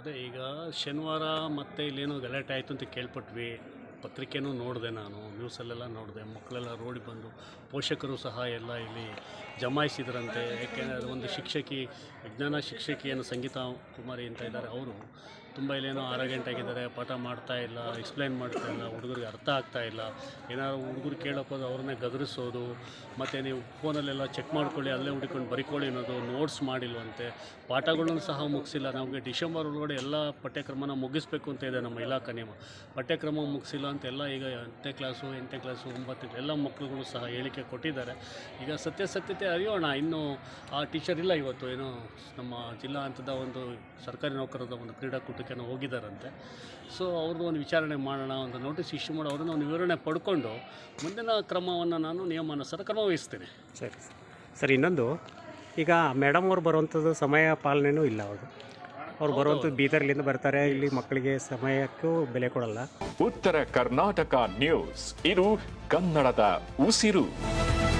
ಅದೇ ಈಗ ಶನಿವಾರ ಮತ್ತೆ ಇಲ್ಲೇನೋ ಗಲಾಟೆ ಆಯಿತು ಅಂತ ಕೇಳ್ಪಟ್ವಿ. ಪತ್ರಿಕೆನೂ ನೋಡಿದೆ, ನಾನು ನ್ಯೂಸಲ್ಲೆಲ್ಲ ನೋಡಿದೆ. ಮಕ್ಕಳೆಲ್ಲ ರೋಡಿಗೆ ಬಂದು ಪೋಷಕರು ಸಹ ಎಲ್ಲ ಇಲ್ಲಿ ಜಮಾಯಿಸಿದ್ರಂತೆ. ಯಾಕೆಂದರೆ ಅದು ಒಂದು ಶಿಕ್ಷಕಿ, ವಿಜ್ಞಾನ ಶಿಕ್ಷಕಿ ಏನು ಸಂಗೀತಾ ಕುಮಾರಿ ಅಂತ ಇದ್ದಾರೆ, ಅವರು ತುಂಬ ಇಲ್ಲೇನೋ ಆಗಿದ್ದಾರೆ, ಪಾಠ ಮಾಡ್ತಾ ಇಲ್ಲ, ಎಕ್ಸ್ಪ್ಲೈನ್ ಮಾಡ್ತಾ ಇಲ್ಲ, ಹುಡುಗರಿಗೆ ಅರ್ಥ ಆಗ್ತಾ ಇಲ್ಲ. ಏನಾದ್ರು ಹುಡುಗರು ಕೇಳೋಕ್ಕೋದು ಅವ್ರನ್ನೇ ಗದರಿಸೋದು, ಮತ್ತು ನೀವು ಫೋನಲ್ಲೆಲ್ಲ ಚೆಕ್ ಮಾಡ್ಕೊಳ್ಳಿ, ಅಲ್ಲೇ ಹುಡ್ಕೊಂಡು ಬರಿಕೊಳ್ಳಿ ಅನ್ನೋದು, ನೋಟ್ಸ್ ಮಾಡಿಲ್ವಂತೆ, ಪಾಠಗಳನ್ನು ಸಹ ಮುಗಿಸಿಲ್ಲ. ನಮಗೆ ಡಿಸೆಂಬರ್ ಒಳಗಡೆ ಎಲ್ಲ ಪಠ್ಯಕ್ರಮನ ಮುಗಿಸ್ಬೇಕು ಅಂತ ಇದೆ ನಮ್ಮ ಇಲಾಖೆ ನಿಯಮ. ಪಠ್ಯಕ್ರಮ ಮುಗಿಸಿಲ್ಲ ಅಂತೆಲ್ಲ ಈಗ 10ನೇ ಕ್ಲಾಸು 8ನೇ ಕ್ಲಾಸು 9ನೇ ಎಲ್ಲ ಮಕ್ಕಳುಗಳು ಸಹ ಹೇಳಿಕೆ ಕೊಟ್ಟಿದ್ದಾರೆ. ಈಗ ಸತ್ಯಾಸತ್ಯತೆ ಅರಿಯೋಣ. ಇನ್ನೂ ಆ ಟೀಚರ್ ಇಲ್ಲ ಇವತ್ತು, ಏನೋ ನಮ್ಮ ಜಿಲ್ಲಾ ಹಂತದ ಒಂದು ಸರ್ಕಾರಿ ನೌಕರರ ಒಂದು ಕ್ರೀಡಾಕೂಟಕ್ಕೆ ಹೋಗಿದ್ದಾರಂತೆ. ಸೊ ಅವ್ರದ್ದು ಒಂದು ವಿಚಾರಣೆ ಮಾಡೋಣ, ಒಂದು ನೋಟಿಸ್ ಇಶ್ಯೂ ಮಾಡಿ ಅವ್ರನ್ನ ಒಂದು ವಿವರಣೆ ಪಡ್ಕೊಂಡು ಮುಂದಿನ ಕ್ರಮವನ್ನು ನಾನು ನಿಯಮಾನುಸಾರ ಕ್ರಮ ವಹಿಸ್ತೇನೆ. ಸರಿ ಸರ್. ಇನ್ನೊಂದು, ಈಗ ಮೇಡಮ್ ಅವ್ರು ಬರುವಂಥದ್ದು ಸಮಯ ಪಾಲನೆಯೂ ಇಲ್ಲ. ಅವ್ರು ಬರುವಂಥದ್ದು ಬೀದರ್ಲಿಂದ ಬರ್ತಾರೆ, ಇಲ್ಲಿ ಮಕ್ಕಳಿಗೆ ಸಮಯಕ್ಕೂ ಬೆಲೆ ಕೊಡಲ್ಲ. ಉತ್ತರ ಕರ್ನಾಟಕ ನ್ಯೂಸ್, ಇದು ಕನ್ನಡದ ಉಸಿರು.